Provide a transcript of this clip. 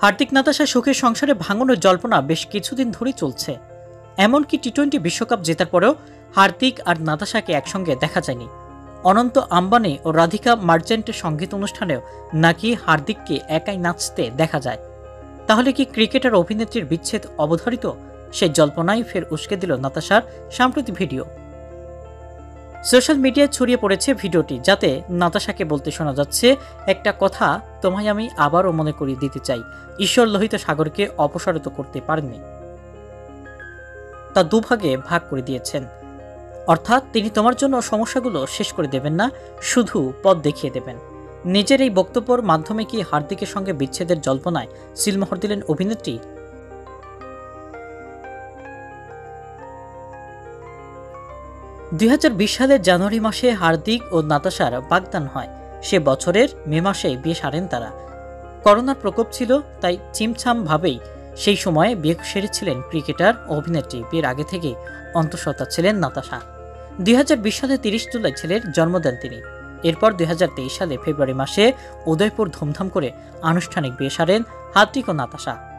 হার্দিক নাতাশা সুখের সংসারে ভাঙনের জল্পনা বেশ কিছুদিন ধরেই চলছে। এমনকি টি-20 বিশ্বকাপ জেতার পরেও হার্দিক আর নাতাশাকে একসঙ্গে দেখা যায়নি। অনন্ত আম্বানি ও রাধিকা মার্চেন্টের সঙ্গীত অনুষ্ঠানেও নাকি হার্দিককে একাই নাচতে দেখা যায়। তাহলে কি ক্রিকেটার অভিনেত্রীর বিচ্ছেদ অবধারিত? সেই জল্পনায় ফের উস্কে দিল নাতাশার সাম্প্রতিক ভিডিও। সোশ্যাল মিডিয়ায় ছড়িয়ে পড়েছে ভিডিওটি, যাতে নাতাশাকে বলতে শোনা যাচ্ছে, একটা কথা তোমায় আমি আবারও মনে করিয়ে দিতে চাই, ঈশ্বর লোহিত সাগরকে অপসারিত করতে পারেননি, তা দুভাগে ভাগ করে দিয়েছেন। অর্থাৎ তিনি তোমার জন্য সমস্যাগুলো শেষ করে দেবেন না, শুধু পথ দেখিয়ে দেবেন। নিজের এই বক্তব্যের মাধ্যমে কি হার্দিকের সঙ্গে বিচ্ছেদের জল্পনায় সিলমোহর দিলেন অভিনেত্রী? 2020 সালের জানুয়ারি মাসে হার্দিক ও নাতাশার বাগদান হয়। সে বছরের মে মাসে বিয়ে সারেন তারা। করোনার প্রকোপ ছিল, তাই চিমছাম ভাবেই সেই সময়ে বিয়ে সেরেছিলেন ক্রিকেটার ও অভিনেত্রী। বিয়ের আগে থেকেই অন্তঃসত্ত্বা ছিলেন নাতাশা। 2020 সালে 30 জুলাই ছেলের জন্ম দেন তিনি। এরপর 2023 সালে ফেব্রুয়ারি মাসে উদয়পুর ধুমধাম করে আনুষ্ঠানিক বিয়ে সারেন হার্দিক ও নাতাশা।